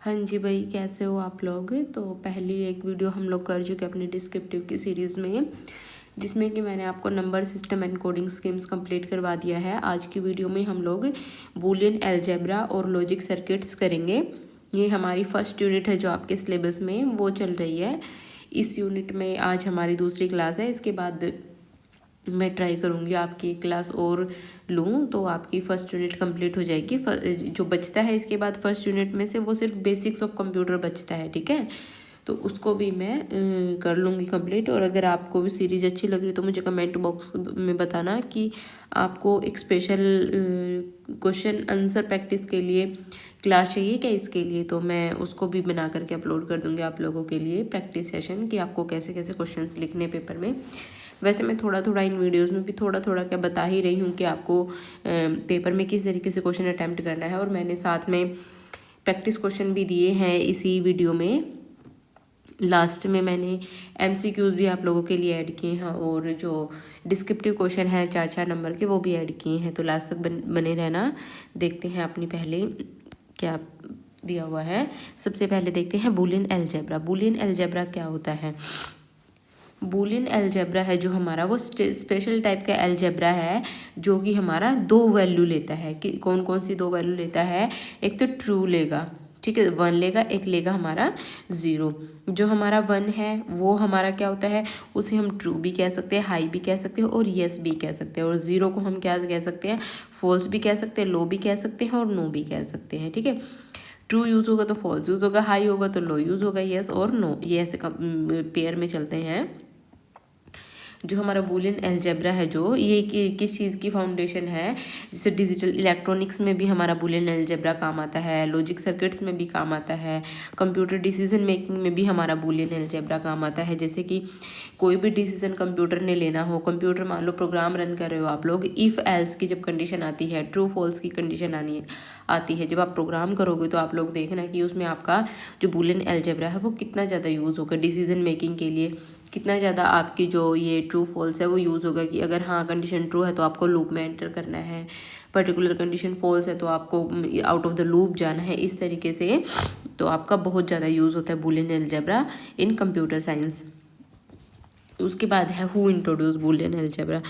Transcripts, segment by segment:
हाँ जी भाई, कैसे हो आप लोग। तो पहली एक वीडियो हम लोग कर चुके अपनी डिस्क्रिप्टिव की सीरीज़ में, जिसमें कि मैंने आपको number system and coding schemes complete करवा दिया है। आज की वीडियो में हम लोग बूलियन अलजेब्रा और लॉजिक सर्किट्स करेंगे। ये हमारी फर्स्ट यूनिट है जो आपके सिलेबस में वो चल रही है। इस यूनिट में आज हमारी दूसरी क्लास है। इसके बाद मैं ट्राई करूँगी आपकी एक क्लास और लूँ तो आपकी फ़र्स्ट यूनिट कंप्लीट हो जाएगी। जो बचता है इसके बाद फर्स्ट यूनिट में से वो सिर्फ बेसिक्स ऑफ कंप्यूटर बचता है, ठीक है। तो उसको भी मैं कर लूँगी कंप्लीट। और अगर आपको भी सीरीज़ अच्छी लग रही तो मुझे कमेंट बॉक्स में बताना कि आपको एक स्पेशल क्वेश्चन आंसर प्रैक्टिस के लिए क्लास चाहिए क्या इसके लिए, तो मैं उसको भी बना करके अपलोड कर दूँगी आप लोगों के लिए प्रैक्टिस सेशन कि आपको कैसे कैसे क्वेश्चंस लिखने पेपर में। वैसे मैं थोड़ा थोड़ा इन वीडियोस में भी थोड़ा थोड़ा क्या बता ही रही हूँ कि आपको पेपर में किस तरीके से क्वेश्चन अटैम्प्ट करना है। और मैंने साथ में प्रैक्टिस क्वेश्चन भी दिए हैं इसी वीडियो में। लास्ट में मैंने एमसीक्यूज़ भी आप लोगों के लिए ऐड किए हैं और जो डिस्क्रिप्टिव क्वेश्चन है 4-4 नंबर के वो भी ऐड किए हैं। तो लास्ट तक बने रहना। देखते हैं अपनी पहले क्या दिया हुआ है। सबसे पहले देखते हैं बूलियन अलजेब्रा। बूलियन अलजेब्रा क्या होता है। बूलियन अलजेब्रा है जो हमारा वो स्पेशल टाइप का अलजेब्रा है जो कि हमारा दो वैल्यू लेता है। कि कौन कौन सी दो वैल्यू लेता है। एक तो ट्रू लेगा, ठीक है, 1 लेगा, एक लेगा हमारा 0। जो हमारा 1 है वो हमारा क्या होता है, उसे हम ट्रू भी कह सकते हैं, हाई भी कह सकते हैं और येस भी कह सकते हैं। और 0 को हम क्या कह सकते हैं, फॉल्स भी कह सकते हैं, लो भी कह सकते हैं और नो भी कह सकते हैं, ठीक है। ट्रू यूज़ होगा तो फॉल्स यूज़ होगा, हाई होगा तो लो यूज़ होगा, येस और नो, ये ऐसे पेयर में चलते हैं। जो हमारा बूलियन अलजेब्रा है जो ये किस चीज़ की फाउंडेशन है, जैसे डिजिटल इलेक्ट्रॉनिक्स में भी हमारा बूलियन अलजेब्रा काम आता है, लॉजिक सर्किट्स में भी काम आता है, कंप्यूटर डिसीजन मेकिंग में भी हमारा बूलियन अलजेब्रा काम आता है। जैसे कि कोई भी डिसीजन कंप्यूटर ने लेना हो, कंप्यूटर मान लो प्रोग्राम रन कर रहे हो आप लोग, इफ़ एल्स की जब कंडीशन आती है, ट्रू फॉल्स की कंडीशन आती है, जब आप प्रोग्राम करोगे तो आप लोग देखना कि उसमें आपका जो बूलियन अलजेब्रा है वो कितना ज़्यादा यूज़ होगा डिसीजन मेकिंग के लिए, कितना ज़्यादा आपकी जो ये ट्रू फॉल्स है वो यूज़ होगा। कि अगर हाँ कंडीशन ट्रू है तो आपको लूप में एंटर करना है, पर्टिकुलर कंडीशन फॉल्स है तो आपको आउट ऑफ द लूप जाना है। इस तरीके से तो आपका बहुत ज़्यादा यूज़ होता है बूलियन अलजेब्रा इन कंप्यूटर साइंस। उसके बाद है हु इंट्रोड्यूस बूलियन अलजेब्रा।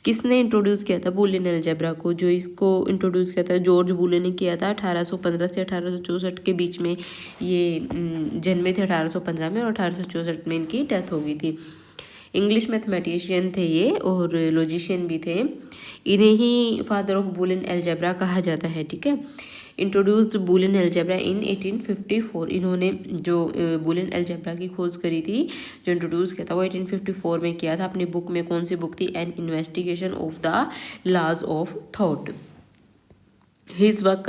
किसने इंट्रोड्यूस किया था बूलियन अलजेब्रा को। जो इसको इंट्रोड्यूस किया था जॉर्ज बूलियन ने किया था 1815 से 1864 के बीच में। ये जन्मे थे 1815 में और 1864 में इनकी डेथ हो गई थी। इंग्लिश मैथमेटिशियन थे ये और लॉजिशियन भी थे। इन्हें ही फादर ऑफ बूलियन अलजेब्रा कहा जाता है, ठीक है। इंट्रोड्यूस्ड बूलियन अलजेब्रा इन 1854। इन्होंने जो बूलियन अलजेब्रा की खोज करी थी, जो इंट्रोड्यूस किया था वो 1854 में किया था। अपनी बुक में, कौन सी बुक थी, an investigation of the laws of thought. His work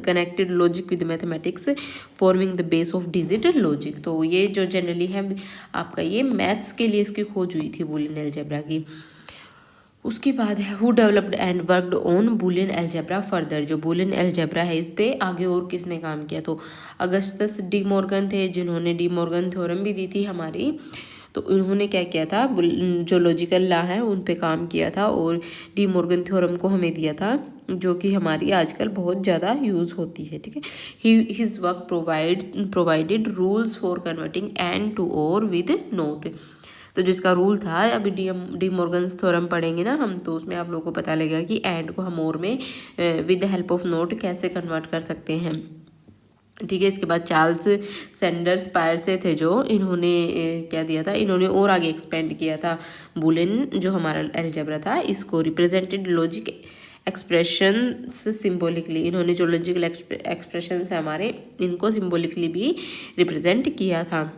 connected logic with mathematics forming the base of digital logic. तो ये जो जनरली है आपका ये मैथ्स के लिए इसकी खोज हुई थी बूलियन अलजेब्रा की। उसके बाद है who developed and worked on Boolean algebra further. जो बूलियन अलजेब्रा है इस पे आगे और किसने काम किया, तो अगस्टस डी मॉर्गन थे जिन्होंने डी मॉर्गन थ्योरम भी दी थी हमारी। तो उन्होंने क्या किया था, जो लॉजिकल लॉ है उन पे काम किया था और डी मॉर्गन थ्योरम को हमें दिया था, जो कि हमारी आजकल बहुत ज़्यादा यूज़ होती है, ठीक है। His work provided rules for converting and to or with not. तो जिसका रूल था, अभी डी मॉर्गन्स थ्योरम पढ़ेंगे ना हम, तो उसमें आप लोगों को पता लगेगा कि एंड को हम और में with the help of note कैसे कन्वर्ट कर सकते हैं, ठीक है। इसके बाद चार्ल्स सैंडर्स पायरसे थे जो इन्होंने क्या दिया था, इन्होंने और आगे एक्सपेंड किया था बूलियन जो हमारा अलजेब्रा था इसको। Represented logic expression symbolically. इन्होंने जो लॉजिकल एक्सप्रेशन है हमारे, इनको सिम्बोलिकली भी रिप्रेजेंट किया था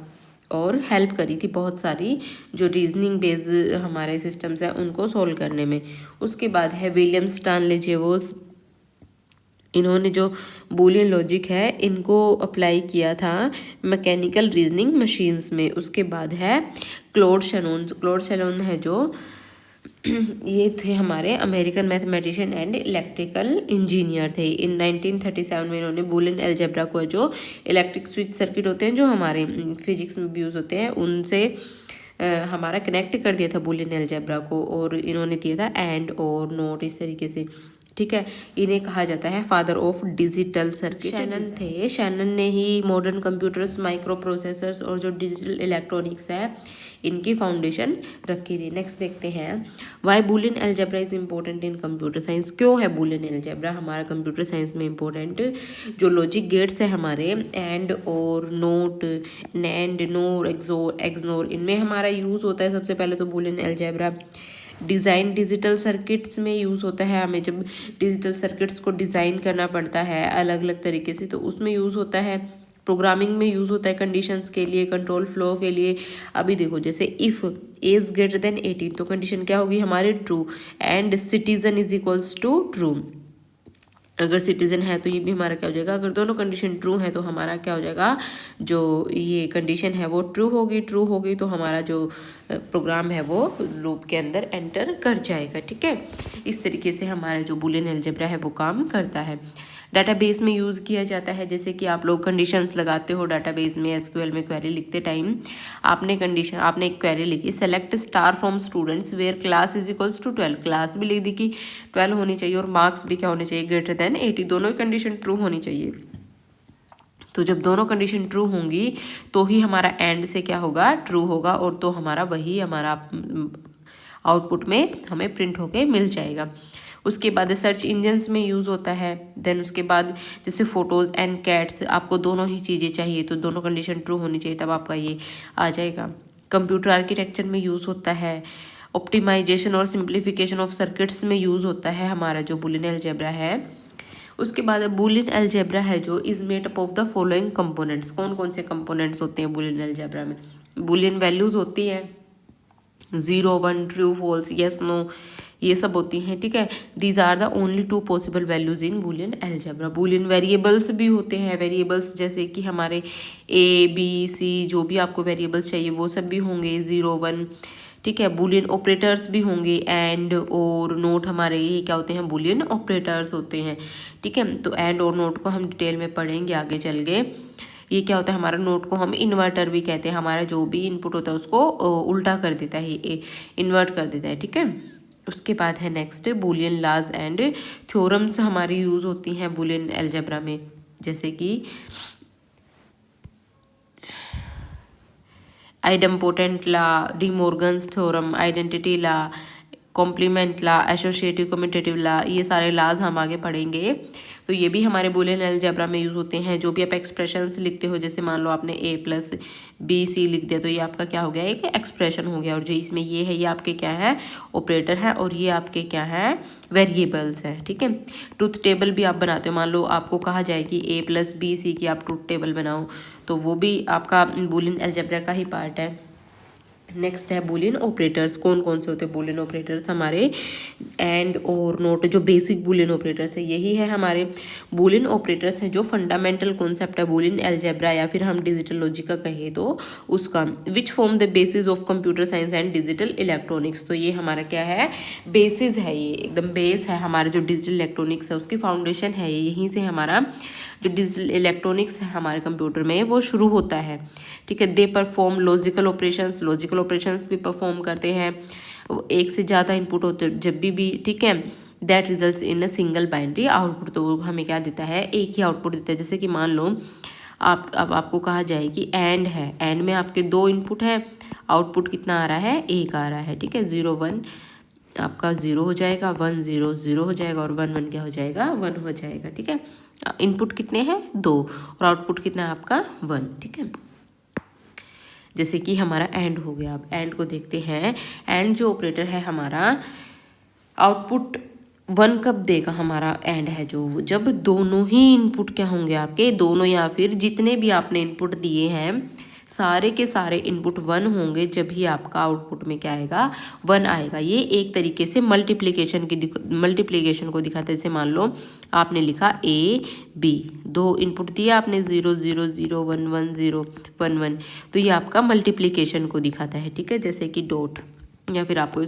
और हेल्प करी थी बहुत सारी जो रीजनिंग बेस्ड हमारे सिस्टम्स हैं उनको सोल्व करने में। उसके बाद है विलियम स्टानले जेवोस। इन्होंने जो बूलियन लॉजिक है इनको अप्लाई किया था मैकेनिकल रीजनिंग मशीन्स में। उसके बाद है क्लॉड शैनॉन। क्लॉड शैनॉन है जो ये थे हमारे American mathematician and electrical engineer थे। इन 1937 में इन्होंने बूलियन अलजेब्रा को, जो इलेक्ट्रिक स्विच सर्किट होते हैं जो हमारे फिजिक्स में भी यूज़ होते हैं, उनसे हमारा कनेक्ट कर दिया था बूलियन अलजेब्रा को। और इन्होंने दिया था एंड और नोट इस तरीके से, ठीक है। इन्हें कहा जाता है father of digital circuit. Shannon थे, शैनन ने ही मॉडर्न कंप्यूटर्स, माइक्रो प्रोसेसर्स और जो डिजिटल इलेक्ट्रॉनिक्स है इनकी फाउंडेशन रखी थी। नेक्स्ट देखते हैं, why Boolean algebra is important in computer science. क्यों है बूलियन अलजेब्रा हमारा कंप्यूटर साइंस में इम्पोर्टेंट? जो लॉजिक गेट्स है हमारे and or not, NAND, NOR, XOR, XNOR, इनमें हमारा यूज़ होता है सबसे पहले तो Boolean algebra. Design digital circuits में यूज़ होता है, हमें जब डिजिटल सर्किट्स को डिज़ाइन करना पड़ता है अलग अलग तरीके से तो उसमें यूज़ होता है। प्रोग्रामिंग में यूज़ होता है कंडीशंस के लिए, कंट्रोल फ्लो के लिए। अभी देखो जैसे इफ़ एज ग्रेटर देन 18 तो कंडीशन क्या होगी हमारी true, and citizen is equals to true. अगर सिटीजन है तो ये भी हमारा क्या हो जाएगा, अगर दोनों कंडीशन ट्रू है तो हमारा क्या हो जाएगा, जो ये कंडीशन है वो ट्रू होगी तो हमारा जो प्रोग्राम है वो लूप के अंदर एंटर कर जाएगा। ठीक है, इस तरीके से हमारा जो बूलियन अलजेब्रा है वो काम करता है। डाटाबेस में यूज़ किया जाता है, जैसे कि आप लोग कंडीशंस लगाते हो डाटाबेस में, एसक्यूएल में क्वेरी लिखते टाइम आपने एक क्वेरी लिखी, select star from students where class is equals to 12, class भी लिख दी कि 12 होनी चाहिए और मार्क्स भी क्या होने चाहिए, ग्रेटर देन 80, दोनों ही कंडीशन ट्रू होनी चाहिए। तो जब दोनों कंडीशन ट्रू होंगी तो ही हमारा एंड से क्या होगा, ट्रू होगा, और तो हमारा वही हमारा आउटपुट में हमें प्रिंट होके मिल जाएगा। उसके बाद सर्च इंजन्स में यूज़ होता है। देन उसके बाद जैसे फोटोज़ एंड कैट्स, आपको दोनों ही चीज़ें चाहिए तो दोनों कंडीशन ट्रू होनी चाहिए तब आपका ये आ जाएगा। कंप्यूटर आर्किटेक्चर में यूज़ होता है। ऑप्टिमाइजेशन और सिंप्लीफिकेशन ऑफ सर्किट्स में यूज़ होता है हमारा जो बूलियन अलजेब्रा है। उसके बाद बूलियन अलजेब्रा है जो is made up of the following components. कौन कौन से कंपोनेंट्स होते हैं बूलियन अलजेब्रा में? बूलियन वैल्यूज होती हैं 0, 1, ट्रू, फॉल्स, यस, नो, ये सब होती हैं। ठीक है, these are the only 2 possible values in Boolean algebra. Boolean variables भी होते हैं, वेरिएबल्स जैसे कि हमारे A, B, C, जो भी आपको वेरिएबल्स चाहिए वो सब भी होंगे, 0, 1। ठीक है, बूलियन ऑपरेटर्स भी होंगे, एंड और नोट, हमारे ये क्या होते हैं, बूलियन ऑपरेटर्स होते हैं। ठीक है, तो एंड और नोट को हम डिटेल में पढ़ेंगे आगे चल के। ये क्या होता है हमारा, नोट को हम इन्वर्टर भी कहते हैं, हमारा जो भी इनपुट होता है उसको उल्टा कर देता है, ये इन्वर्ट कर देता है। ठीक है, उसके बाद है next Boolean laws and theorems हमारी यूज़ होती हैं बूलियन अलजेब्रा में, जैसे कि idempotent law, De Morgan's theorem, identity law, complement law, associative commutative law, ये सारे लॉज हम आगे पढ़ेंगे। तो ये भी हमारे बूलियन अलजेब्रा में यूज़ होते हैं। जो भी आप एक्सप्रेशंस लिखते हो, जैसे मान लो आपने A+B+C लिख दिया तो ये आपका क्या हो गया, एक एक्सप्रेशन हो गया। और जो इसमें ये है ये आपके क्या है, ऑपरेटर है, और ये आपके क्या है, वेरिएबल्स हैं। ठीक है, ट्रूथ टेबल भी आप बनाते हो, मान लो आपको कहा जाए कि A+B+C की आप ट्रूथ टेबल बनाओ तो वो भी आपका बूलियन अलजेब्रा का ही पार्ट है। नेक्स्ट है बूलियन ऑपरेटर्स। कौन कौन से होते हैं बूलियन ऑपरेटर्स हमारे, एंड और नोट, जो बेसिक बूलियन ऑपरेटर्स है यही है हमारे बूलियन ऑपरेटर्स हैं, जो फंडामेंटल कॉन्सेप्ट है बूलियन अलजेब्रा या फिर हम डिजिटल लॉजिक का कहें तो उसका। Which form the basis of computer science and digital electronics. तो ये हमारा क्या है, बेसिस है, ये एकदम बेस है हमारा जो डिजिटल इलेक्ट्रॉनिक्स है उसकी फाउंडेशन है। यहीं से हमारा जो डिजिटल इलेक्ट्रॉनिक्स है हमारे कंप्यूटर में वो शुरू होता है। ठीक है, दे परफॉर्म लॉजिकल ऑपरेशंस भी परफॉर्म करते हैं। एक से ज़्यादा इनपुट होते जब भी, ठीक है, that results in a single binary output. तो हमें क्या देता है, एक ही आउटपुट देता है। जैसे कि मान लो अब आपको कहा जाए कि एंड है, एंड में आपके 2 इनपुट हैं, आउटपुट कितना आ रहा है, 1 आ रहा है। ठीक है, 0, 1 आपका 0 हो जाएगा, 1, 0, 0 हो जाएगा, और 1, 1 क्या हो जाएगा, 1 हो जाएगा। ठीक है, इनपुट कितने हैं, 2, और आउटपुट कितना है आपका, 1। ठीक है, जैसे कि हमारा एंड हो गया। अब एंड को देखते हैं। एंड जो ऑपरेटर है हमारा आउटपुट 1 कब देगा, हमारा एंड है जो जब दोनों ही इनपुट क्या होंगे आपके, दोनों या फिर जितने भी आपने इनपुट दिए हैं सारे के सारे इनपुट 1 होंगे, जब ही आपका आउटपुट में क्या आएगा, 1 आएगा। ये एक तरीके से मल्टीप्लिकेशन को दिखाता है। जैसे मान लो आपने लिखा A, B, 2 इनपुट दिए आपने, 0, 0, 0, 1, 1, 0, 1, 1, तो ये आपका मल्टीप्लिकेशन को दिखाता है। ठीक है, जैसे कि डॉट, या फिर आपको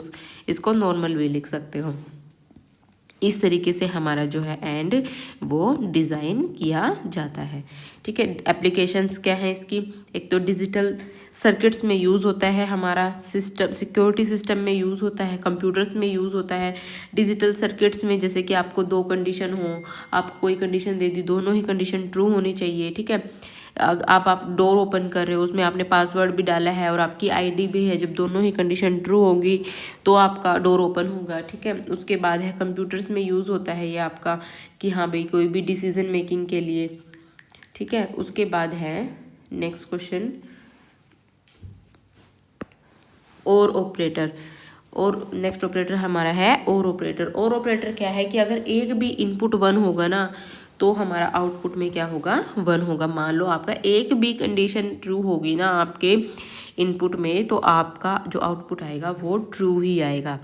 इसको नॉर्मल वे लिख सकते हो। इस तरीके से हमारा जो है एंड वो डिज़ाइन किया जाता है। ठीक है, एप्लीकेशंस क्या है इसकी, एक तो डिजिटल सर्किट्स में यूज़ होता है, हमारा सिस्टम सिक्योरिटी सिस्टम में यूज़ होता है, कंप्यूटर्स में यूज़ होता है। डिजिटल सर्किट्स में जैसे कि आपको दो कंडीशन हो, आपको कोई कंडीशन दे दी, दोनों ही कंडीशन ट्रू होनी चाहिए। ठीक है, आप डोर ओपन कर रहे हो, उसमें आपने पासवर्ड भी डाला है और आपकी आईडी भी है, जब दोनों ही कंडीशन ट्रू होंगी तो आपका डोर ओपन होगा। ठीक है, उसके बाद है कंप्यूटर्स में यूज़ होता है ये आपका कि हाँ भाई कोई भी डिसीजन मेकिंग के लिए। ठीक है, उसके बाद है नेक्स्ट क्वेश्चन और ऑपरेटर। और नेक्स्ट ऑपरेटर हमारा है और ऑपरेटर। और ऑपरेटर क्या है कि अगर एक भी इनपुट 1 होगा ना तो हमारा आउटपुट में क्या होगा, 1 होगा। मान लो आपका एक भी कंडीशन ट्रू होगी ना आपके इनपुट में तो आपका जो आउटपुट आएगा वो ट्रू ही आएगा।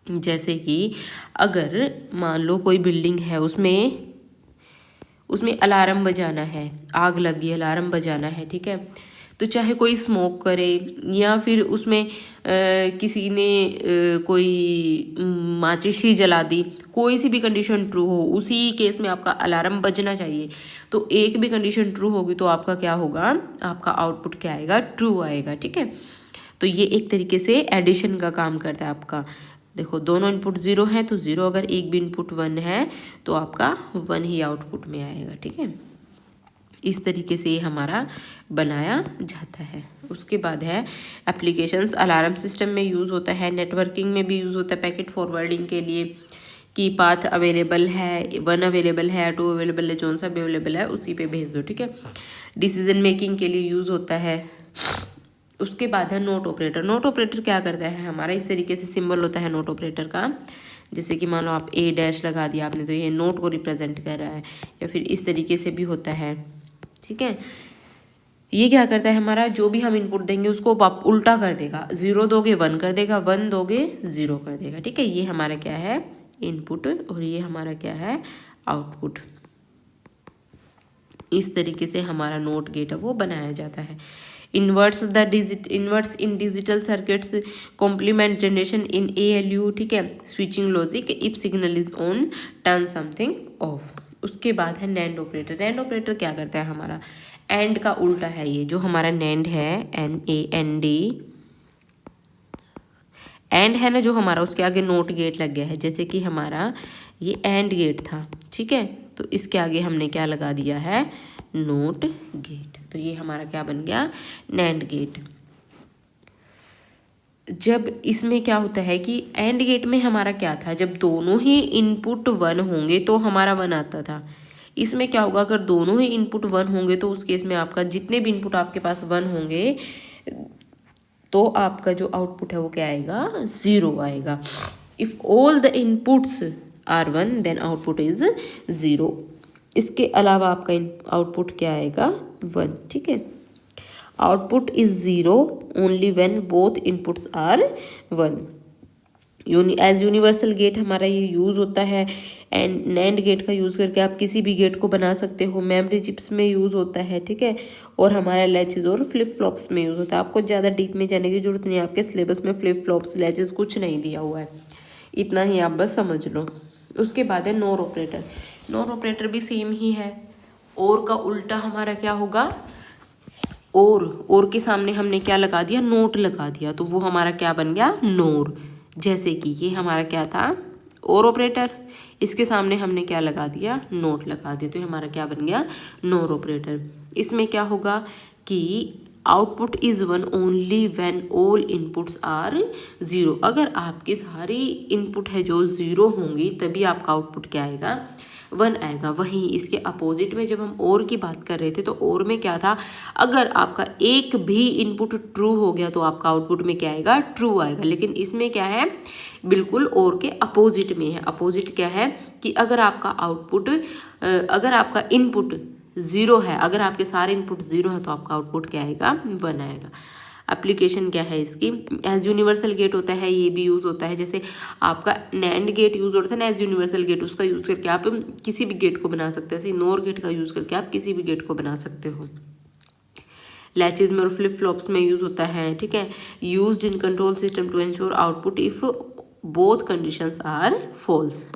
जैसे कि अगर मान लो कोई बिल्डिंग है, उसमें अलार्म बजाना है, आग लगी अलार्म बजाना है। ठीक है, तो चाहे कोई स्मोक करे या फिर उसमें किसी ने कोई माचिस ही जला दी, कोई सी भी कंडीशन ट्रू हो, उसी केस में आपका अलार्म बजना चाहिए। तो एक भी कंडीशन ट्रू होगी तो आपका क्या होगा, आपका आउटपुट क्या आएगा, ट्रू आएगा। ठीक है, तो ये एक तरीके से एडिशन का काम करता है आपका। देखो दोनों इनपुट 0 हैं तो 0, अगर एक भी इनपुट 1 है तो आपका 1 ही आउटपुट में आएगा। ठीक है, इस तरीके से ये हमारा बनाया जाता है। उसके बाद है एप्लीकेशंस। अलार्म सिस्टम में यूज़ होता है, नेटवर्किंग में भी यूज़ होता है, पैकेट फॉरवर्डिंग के लिए कि पाथ अवेलेबल है, 1 अवेलेबल है, 2 अवेलेबल है, जौन सा भी अवेलेबल है उसी पे भेज दो। ठीक है, डिसीजन मेकिंग के लिए यूज़ होता है। उसके बाद है नोट ऑपरेटर। नोट ऑपरेटर क्या करता है हमारा, इस तरीके से सिंबल होता है नोट ऑपरेटर का। जैसे कि मान लो आप ए डैश लगा दिया आपने तो ये नोट को रिप्रेजेंट कर रहा है, या फिर इस तरीके से भी होता है। ठीक है, ये क्या करता है हमारा, जो भी हम इनपुट देंगे उसको उल्टा कर देगा, 0 दोगे 1 कर देगा, 1 दोगे 0 कर देगा। ठीक है, ये हमारा क्या है इनपुट और ये हमारा क्या है आउटपुट। इस तरीके से हमारा नोट गेट है वो बनाया जाता है। Inverts in digital circuits complement generation in ALU। ठीक है, switching logic, if signal is on turn something off. उसके बाद है नैंड ऑपरेटर। नैंड ऑपरेटर क्या करता है हमारा, एंड का उल्टा है ये जो हमारा नैंड है, NAND एंड है ना जो हमारा, उसके आगे नोट गेट लग गया है। जैसे कि हमारा ये एंड गेट था, ठीक है, तो इसके आगे हमने क्या लगा दिया है, नोट गेट। तो ये हमारा क्या बन गया, नैंड गेट। जब इसमें क्या होता है कि एंड गेट में हमारा क्या था, जब दोनों ही इनपुट 1 होंगे तो हमारा 1 आता था। इसमें क्या होगा, अगर दोनों ही इनपुट 1 होंगे तो उस केस में आपका जितने भी इनपुट आपके पास 1 होंगे तो आपका जो आउटपुट है वो क्या आएगा, 0 आएगा। If all the inputs are 1 then output is 0। इसके अलावा आपका आउटपुट क्या आएगा, 1। ठीक है, output is 0 only when both inputs are 1। As universal gate हमारा ये यूज़ होता है। एंड नैंड गेट का यूज़ करके आप किसी भी गेट को बना सकते हो। मेमोरी चिप्स में यूज़ होता है, ठीक है, और हमारा लैचेज और फ्लिप फ्लॉप्स में यूज़ होता है। आपको ज़्यादा डीप में जाने की जरूरत नहीं है, आपके सिलेबस में फ्लिप फ्लॉप्स लैचेज कुछ नहीं दिया हुआ है, इतना ही आप बस समझ लो। उसके बाद है नोर ऑपरेटर। नोर ऑपरेटर भी सेम ही है, और का उल्टा हमारा क्या होगा, और के सामने हमने क्या लगा दिया, नोट लगा दिया, तो वो हमारा क्या बन गया, नोर। जैसे कि ये हमारा क्या था, और ऑपरेटर, इसके सामने हमने क्या लगा दिया, नोट लगा दिया, तो ये हमारा क्या बन गया, नोर ऑपरेटर। इसमें क्या होगा कि output is 1 only when all inputs are 0। अगर आपके सारी इनपुट है जो 0 होंगी तभी आपका आउटपुट क्या आएगा, 1 आएगा। वहीं इसके अपोजिट में जब हम और की बात कर रहे थे तो और में क्या था, अगर आपका एक भी इनपुट ट्रू हो गया तो आपका आउटपुट में क्या आएगा, ट्रू आएगा। लेकिन इसमें क्या है, बिल्कुल और के अपोजिट में है। अपोजिट क्या है कि अगर आपका आउटपुट, अगर आपका इनपुट 0 है, अगर आपके सारे इनपुट 0 है तो आपका आउटपुट क्या आएगा, 1 आएगा। एप्लीकेशन क्या है इसकी, एज यूनिवर्सल गेट होता है, ये भी यूज़ होता है। जैसे आपका नैंड गेट यूज़ होता है ना एज यूनिवर्सल गेट, उसका यूज़ करके आप किसी भी गेट को बना सकते हो। ऐसे नोर गेट का यूज़ करके आप किसी भी गेट को बना सकते हो। लैचेज में और फ्लिप फ्लॉप्स में यूज़ होता है, ठीक है। Used in control system to ensure output if both conditions are false.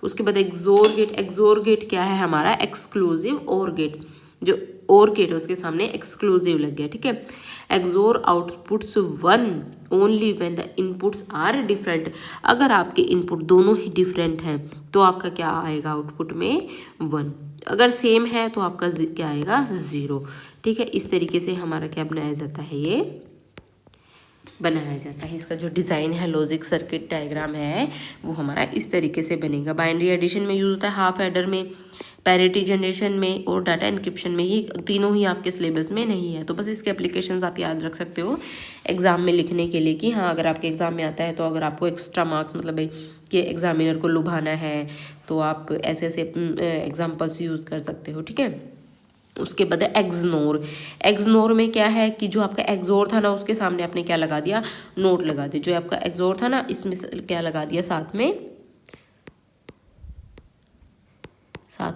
उसके बाद एक्सोर गेट। एक्सोर गेट क्या है हमारा? एक्सक्लूसिव और गेट। जो और गेट है उसके सामने एक्सक्लूसिव लग गया, ठीक है। XOR outputs one only when the inputs are different. अगर आपके इनपुट दोनों ही डिफरेंट हैं तो आपका क्या आएगा आउटपुट में? 1। अगर सेम है तो आपका क्या आएगा? 0, ठीक है। इस तरीके से हमारा क्या बनाया जाता है? ये बनाया जाता है। इसका जो डिज़ाइन है, लॉजिक सर्किट डायग्राम है, वो हमारा इस तरीके से बनेगा। बाइनरी एडिशन में यूज़ होता है, हाफ एडर में, पैरिटी जनरेशन में और डाटा इंक्रिप्शन में। ये तीनों ही आपके सिलेबस में नहीं है, तो बस इसके एप्लीकेशंस आप याद रख सकते हो एग्जाम में लिखने के लिए कि हाँ अगर आपके एग्जाम में आता है तो अगर आपको एक्स्ट्रा मार्क्स मतलब कि एग्जामिनर को लुभाना है तो आप ऐसे ऐसे एग्जाम्पल्स यूज़ कर सकते हो, ठीक है। उसके बाद एक्सनोर। एक्सनोर में क्या है कि जो आपका एक्सोर था ना उसके सामने आपने क्या लगा दिया? नोट लगा दिया। जो आपका एक्सोर था ना इसमें क्या लगा दिया? साथ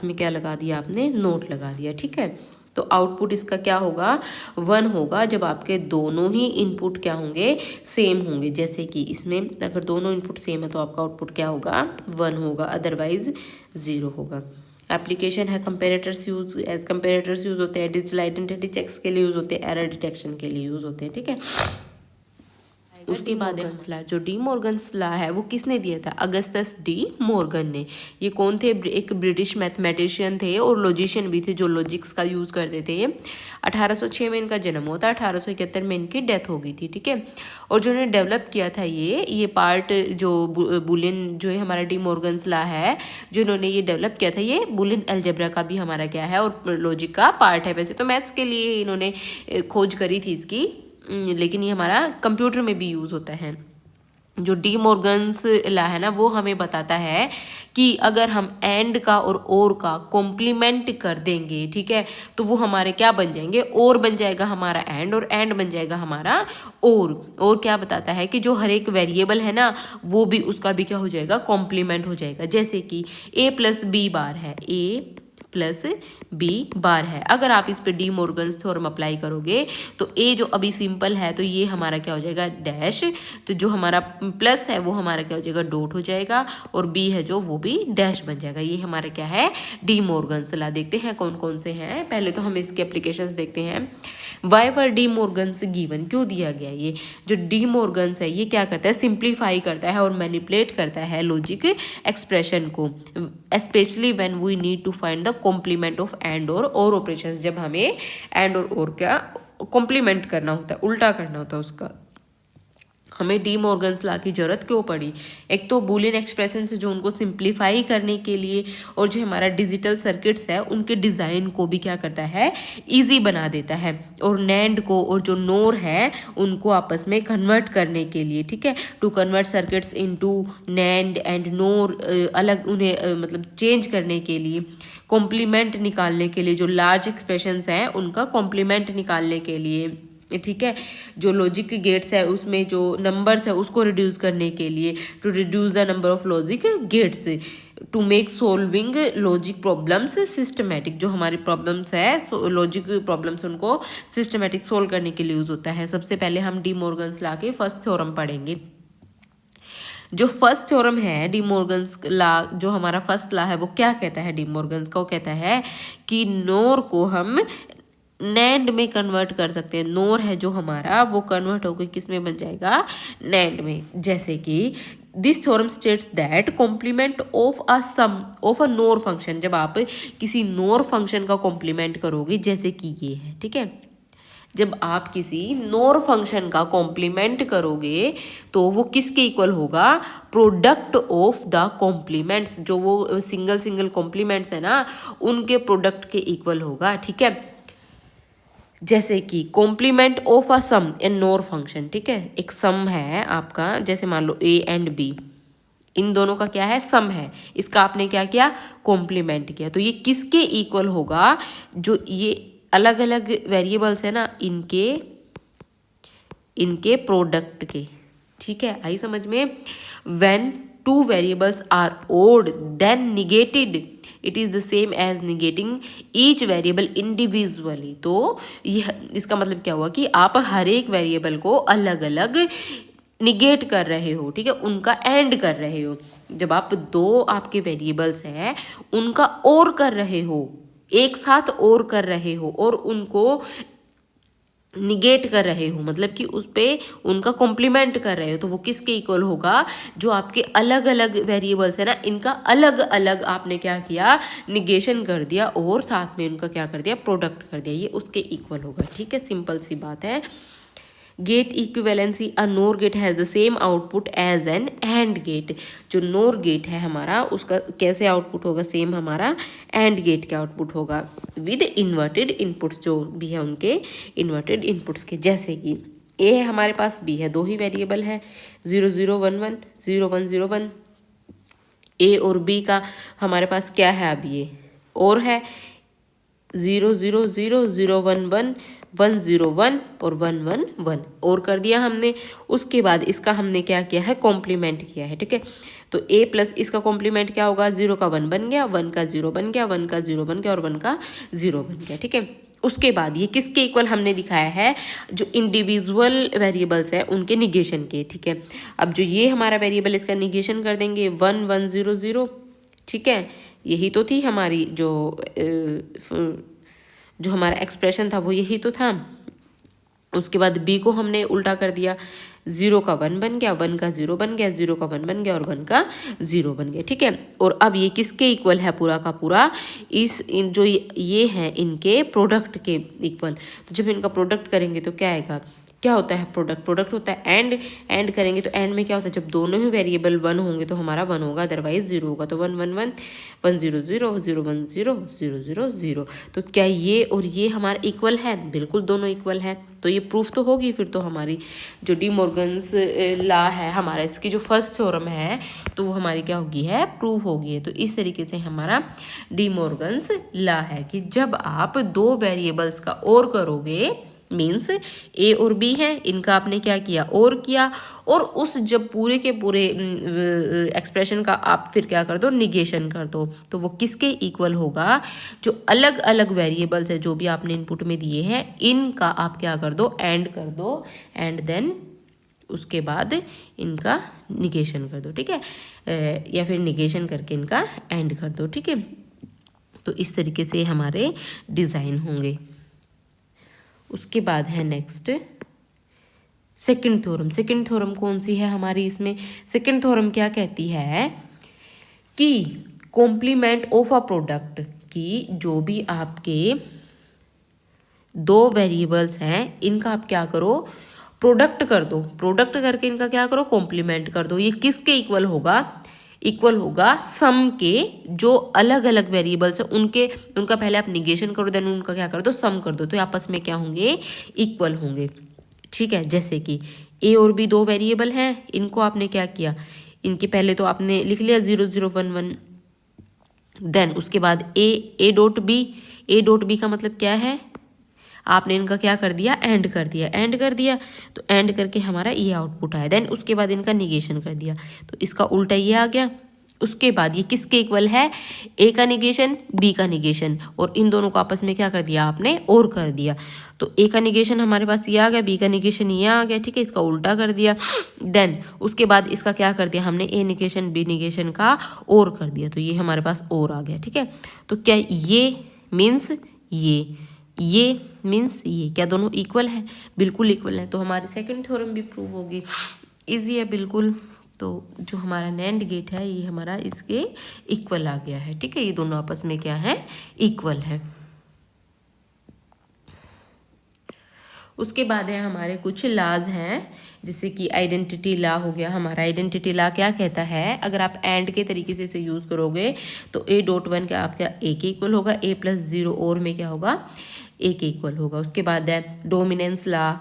में क्या लगा दिया आपने? नोट लगा दिया, ठीक है। तो आउटपुट इसका क्या होगा? 1 होगा जब आपके दोनों ही इनपुट क्या होंगे? सेम होंगे। जैसे कि इसमें अगर दोनों इनपुट सेम है तो आपका आउटपुट क्या होगा? 1 होगा, अदरवाइज 0 होगा। एप्लीकेशन है comparators use. As comparators use होते हैं डिजिटल आइडेंटिटी चेक्स के लिए यूज होते हैं, एरर डिटेक्शन के लिए यूज होते हैं, ठीक है। उसके बाद ला, जो डी मॉर्गन्स ला है वो किसने दिया था? अगस्टस डी मॉर्गन ने। ये कौन थे? एक ब्रिटिश मैथमेटिशियन थे और लॉजिशियन भी थे जो लॉजिक्स का यूज़ करते थे। 1806 में इनका जन्म हुआ था, 1871 में इनकी डेथ हो गई थी, ठीक है। और जो इन्होंने डेवलप किया था ये पार्ट जो बुलियन जो है हमारा डी मॉर्गन्स ला है, जो इन्होंने ये डेवलप किया था, ये बुलियन अलजेब्रा का भी हमारा क्या है और लॉजिक का पार्ट है। वैसे तो मैथ्स के लिए इन्होंने खोज करी थी इसकी, लेकिन ये हमारा कंप्यूटर में भी यूज़ होता है। जो डी मॉर्गन्स ला है ना वो हमें बताता है कि अगर हम एंड का और का कॉम्प्लीमेंट कर देंगे, ठीक है, तो वो हमारे क्या बन जाएंगे? और बन जाएगा हमारा एंड, और एंड बन जाएगा हमारा और क्या बताता है कि जो हर एक वेरिएबल है ना वो भी उसका भी क्या हो जाएगा? कॉम्प्लीमेंट हो जाएगा। जैसे कि a प्लस बी बार है, a प्लस बी बार है। अगर आप इस पे डी मॉर्गन्स थ्योरम अप्लाई करोगे तो ए जो अभी सिंपल है तो ये हमारा क्या हो जाएगा? डैश। तो जो हमारा प्लस है वो हमारा क्या हो जाएगा? डॉट हो जाएगा, और बी है जो वो भी डैश बन जाएगा। ये हमारा क्या है? डी मॉर्गन्स ला। देखते हैं कौन कौन से हैं। पहले तो हम इसके एप्लीकेशंस देखते हैं। Why for De Morgan's given, क्यों दिया गया? ये जो डी मॉर्गन्स है ये क्या करता है? सिंप्लीफाई करता है और मैनिपुलेट करता है लॉजिक एक्सप्रेशन को, specially when we need to find the complement of and और ऑपरेशंस। जब हमें एंड और क्या कॉम्प्लीमेंट करना होता है, उल्टा करना होता है उसका, हमें डी मॉर्गन्स ला की जरूरत क्यों पड़ी? एक तो बूलियन एक्सप्रेशन से जो उनको सिंप्लीफाई करने के लिए, और जो हमारा डिजिटल सर्किट्स है उनके डिज़ाइन को भी क्या करता है? इजी बना देता है। और नैंड को और जो नोर है उनको आपस में कन्वर्ट करने के लिए, ठीक है, to convert circuits into NAND and NOR, अलग उन्हें मतलब चेंज करने के लिए, कॉम्प्लीमेंट निकालने के लिए, जो लार्ज एक्सप्रेशंस हैं उनका कॉम्प्लीमेंट निकालने के लिए, ठीक है, जो लॉजिक गेट्स है उसमें जो नंबर्स है उसको रिड्यूस करने के लिए, to reduce the number of logic gates, to make solving logic problems systematic. जो हमारी प्रॉब्लम्स है लॉजिक प्रॉब्लम्स उनको सिस्टमेटिक सोल्व करने के लिए यूज होता है। सबसे पहले हम डी मॉर्गन्स ला के फर्स्ट थ्योरम पढ़ेंगे। जो फर्स्ट थ्योरम है डी मॉर्गन्स ला, जो हमारा फर्स्ट ला है वो क्या कहता है? डी मॉर्गन्स का वो कहता है कि नोर को हम नैंड में कन्वर्ट कर सकते हैं। नोर है जो हमारा वो कन्वर्ट होकर किस में बन जाएगा? नैंड में। जैसे कि this theorem states that complement of a sum of a NOR function, जब आप किसी नोर फंक्शन का कॉम्प्लीमेंट करोगे, जैसे कि ये है, ठीक है, जब आप किसी नोर फंक्शन का कॉम्प्लीमेंट करोगे तो वो किसके इक्वल होगा? Product of the complements. जो वो सिंगल कॉम्प्लीमेंट्स है ना उनके प्रोडक्ट के इक्वल होगा, ठीक है। जैसे कि complement of a sum in NOR function, ठीक है, एक सम है आपका, जैसे मान लो a एंड b, इन दोनों का क्या है? सम है। इसका आपने क्या किया? कॉम्प्लीमेंट किया। तो ये किसके इक्वल होगा? जो ये अलग अलग वेरिएबल्स है ना इनके प्रोडक्ट के, ठीक है, आई समझ में। When two variables are ORed then negated it is the same as negating each variable individually. तो यह इसका मतलब क्या हुआ कि आप हर एक वेरिएबल को अलग अलग निगेट कर रहे हो, ठीक है, उनका एंड कर रहे हो। जब आप दो आपके वेरिएबल्स हैं उनका और कर रहे हो, एक साथ और कर रहे हो और उनको निगेट कर रहे हो, मतलब कि उस पे उनका कॉम्प्लीमेंट कर रहे हो, तो वो किसके इक्वल होगा? जो आपके अलग अलग वेरिएबल्स है ना, इनका अलग अलग आपने क्या किया? निगेशन कर दिया और साथ में उनका क्या कर दिया? प्रोडक्ट कर दिया, ये उसके इक्वल होगा। ठीक है, सिंपल सी बात है। Gate equivalency, a NOR gate has the same output as an AND gate. जो नोर गेट है हमारा उसका कैसे आउटपुट होगा? सेम हमारा एंड गेट का आउटपुट होगा विद इन्वर्टेड इनपुट्स, जो भी है उनके इन्वर्टेड इनपुट्स के। जैसे कि ए है हमारे पास, बी है, दो ही वेरिएबल है, 0 0 1 1 0 1 0 1। ए और बी का हमारे पास क्या है? अब ये और है 0 0 0 0 1 1 1 0 1 और 1 1 1 और कर दिया हमने। उसके बाद इसका हमने क्या किया है? कॉम्प्लीमेंट किया है। ठीक है, तो a प्लस इसका कॉम्प्लीमेंट क्या होगा? 0 का 1 बन गया, 1 का 0 बन गया, 1 का 0 बन गया और 1 का 0 बन गया। ठीक है, उसके बाद ये किसके इक्वल हमने दिखाया है? जो इंडिविजुअल वेरिएबल्स हैं उनके निगेशन के। ठीक है, अब जो ये हमारा वेरिएबल इसका निगेशन कर देंगे 1 1 0 0। ठीक है, यही तो थी हमारी जो हमारा एक्सप्रेशन था वो यही तो था। उसके बाद बी को हमने उल्टा कर दिया, 0 का 1 बन गया, 1 का 0 बन गया, 0 का 1 बन गया और 1 का 0 बन गया। ठीक है, और अब ये किसके इक्वल है? पूरा का पूरा जो ये है इनके प्रोडक्ट के इक्वल। तो जब इनका प्रोडक्ट करेंगे तो क्या आएगा? क्या होता है? प्रोडक्ट होता है एंड करेंगे तो एंड में क्या होता है? जब दोनों ही वेरिएबल 1 होंगे तो हमारा 1 होगा, अदरवाइज 0 होगा। तो 1 1 1 1 0 0 0 1 0 0 0 0। तो क्या ये और ये हमारा इक्वल है? बिल्कुल दोनों इक्वल है। तो ये प्रूफ तो होगी फिर तो हमारी जो डी मॉर्गन्स लॉ है हमारा, इसकी जो फर्स्ट थ्योरम है तो वो हमारी क्या होगी? है प्रूफ होगी। तो इस तरीके से हमारा डी मॉर्गन्स लॉ है कि जब आप दो वेरिएबल्स का और करोगे, मीन्स ए और बी है, इनका आपने क्या किया? और किया, और उस जब पूरे के पूरे एक्सप्रेशन का आप फिर क्या कर दो? निगेशन कर दो। तो वो किसके इक्वल होगा? जो अलग अलग वेरिएबल्स है जो भी आपने इनपुट में दिए हैं इनका आप क्या कर दो? एंड कर दो, एंड देन उसके बाद इनका निगेशन कर दो। ठीक है, या फिर निगेशन करके इनका एंड कर दो। ठीक है, तो इस तरीके से हमारे डिज़ाइन होंगे। उसके बाद है next second theorem. Second theorem कौन सी है हमारी? इसमें सेकंड थ्योरम क्या कहती है कि कॉम्प्लीमेंट ऑफ अ प्रोडक्ट, कि जो भी आपके दो वेरिएबल्स हैं इनका आप क्या करो? प्रोडक्ट कर दो। प्रोडक्ट करके इनका क्या करो? कॉम्प्लीमेंट कर दो। ये किसके इक्वल होगा? इक्वल होगा सम के, जो अलग अलग वेरिएबल्स हैं उनका पहले आप निगेशन करो, देन उनका क्या कर दो? सम कर दो। तो आपस में क्या होंगे? इक्वल होंगे। ठीक है, जैसे कि ए और बी दो वेरिएबल हैं, इनको आपने क्या किया? इनके पहले तो आपने लिख लिया 0 0 1 1, देन उसके बाद ए डॉट बी का मतलब क्या है? आपने इनका क्या कर दिया? एंड कर दिया। तो एंड करके हमारा ये आउटपुट आया। देन उसके बाद इनका निगेशन कर दिया, तो इसका उल्टा ये आ गया। उसके बाद ये किसके इक्वल है? ए का निगेशन, बी का निगेशन, और इन दोनों को आपस में क्या कर दिया आपने? और कर दिया। तो ए का निगेशन हमारे पास ये आ गया, बी का निगेशन ये आ गया। ठीक है, इसका उल्टा कर दिया। देन उसके बाद इसका क्या कर दिया हमने? ए निगेशन बी निगेशन का और कर दिया, तो ये हमारे पास और आ गया। ठीक है, तो क्या ये मीन्स ये मीन्स ये क्या दोनों इक्वल है? बिल्कुल इक्वल है। तो हमारी सेकंड थ्योरम भी प्रूव होगी। इजी है बिल्कुल। तो जो हमारा नैंड गेट है ये हमारा इसके इक्वल आ गया है। ठीक है, ये दोनों आपस में क्या है? इक्वल है। उसके बाद है हमारे कुछ लॉज हैं, जैसे कि आइडेंटिटी लॉ हो गया हमारा। आइडेंटिटी लॉ क्या कहता है? अगर आप एंड के तरीके से इसे यूज़ करोगे तो ए डॉट 1 का आपका ए के इक्वल होगा, ए प्लस 0 और में क्या होगा? ए के इक्वल होगा। उसके बाद है डोमिनेंस लॉ,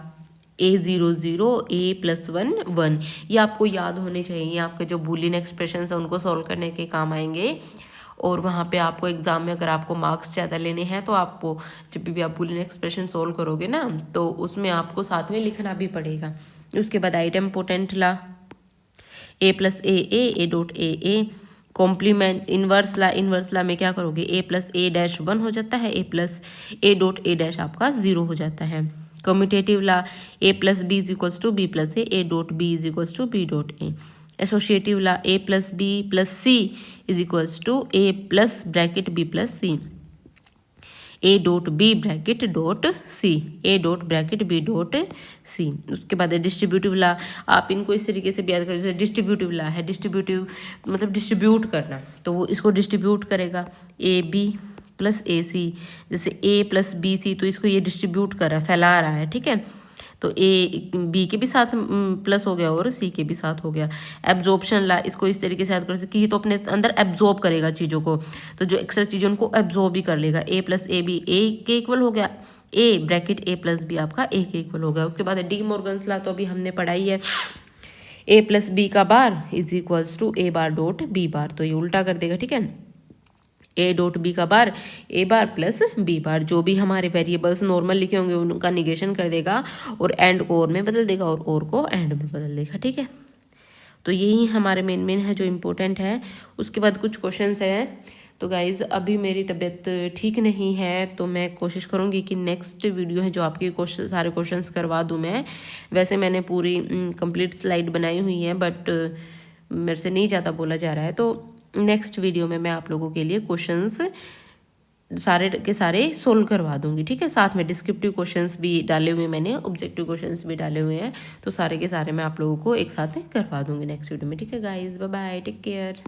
ए 0 0 ए प्लस 1 1। ये आपको याद होने चाहिए, आपके जो बूलियन एक्सप्रेशन है उनको सॉल्व करने के काम आएंगे। और वहाँ पे आपको एग्ज़ाम में अगर आपको मार्क्स ज़्यादा लेने हैं तो आपको जब भी आप बूलियन एक्सप्रेशन सॉल्व करोगे ना तो उसमें आपको साथ में लिखना भी पड़ेगा। उसके बाद idempotent law, A plus A dot A complement inverse law में क्या करोगे? ए प्लस ए डैश 1 हो जाता है, A plus A dot A dash आपका 0 हो जाता है। Commutative law A plus B is equals to B plus A dot B is equals to B dot A. Associative law A plus B plus C is equals to A plus bracket B plus C, A dot B bracket dot C, A dot bracket B dot C. उसके बाद distributive law, आप इनको इस तरीके से भी याद करें, जैसे डिस्ट्रीब्यूटिव ला है, डिस्ट्रीब्यूटिव मतलब डिस्ट्रीब्यूट करना, तो वो इसको डिस्ट्रीब्यूट करेगा ए बी प्लस ए सी, जैसे ए प्लस बी सी, तो इसको ये डिस्ट्रीब्यूट कर रहा है, फैला रहा है, ठीक है। तो ए बी के भी साथ प्लस हो गया और सी के भी साथ हो गया। एब्जॉर्प्शन ला, इसको इस तरीके से याद कर सकते कि ये तो अपने अंदर एब्जॉर्ब करेगा चीज़ों को, तो जो एक्स्ट्रा चीज़ें उनको एब्जॉर्ब भी कर लेगा। ए प्लस ए बी ए के इक्वल हो गया, A bracket A plus B आपका ए के इक्वल हो गया। उसके बाद डी मॉर्गन्स ला, तो अभी हमने पढ़ाई है, ए प्लस बी का bar is equals to A bar dot B bar, तो ये उल्टा कर देगा, ठीक है। ए डॉट बी का बार ए बार प्लस बी बार, जो भी हमारे वेरिएबल्स नॉर्मल लिखे होंगे उनका निगेशन कर देगा और एंड को और में बदल देगा और को एंड में बदल देगा, ठीक है। तो यही हमारे मेन है जो इम्पोर्टेंट है। उसके बाद कुछ क्वेश्चंस हैं। तो गाइज़ अभी मेरी तबीयत ठीक नहीं है, तो मैं कोशिश करूँगी कि नेक्स्ट वीडियो है जो आपके सारे क्वेश्चंस करवा दूँ मैं। वैसे मैंने पूरी कंप्लीट स्लाइड बनाई हुई है, बट मेरे से नहीं ज़्यादा बोला जा रहा है, तो नेक्स्ट वीडियो में मैं आप लोगों के लिए क्वेश्चंस सारे के सारे सोल्व करवा दूंगी, ठीक है। साथ में डिस्क्रिप्टिव क्वेश्चंस भी डाले हुए मैंने, ऑब्जेक्टिव क्वेश्चंस भी डाले हुए हैं, तो सारे के सारे मैं आप लोगों को एक साथ करवा दूंगी नेक्स्ट वीडियो में, ठीक है guys. Bye bye, take care.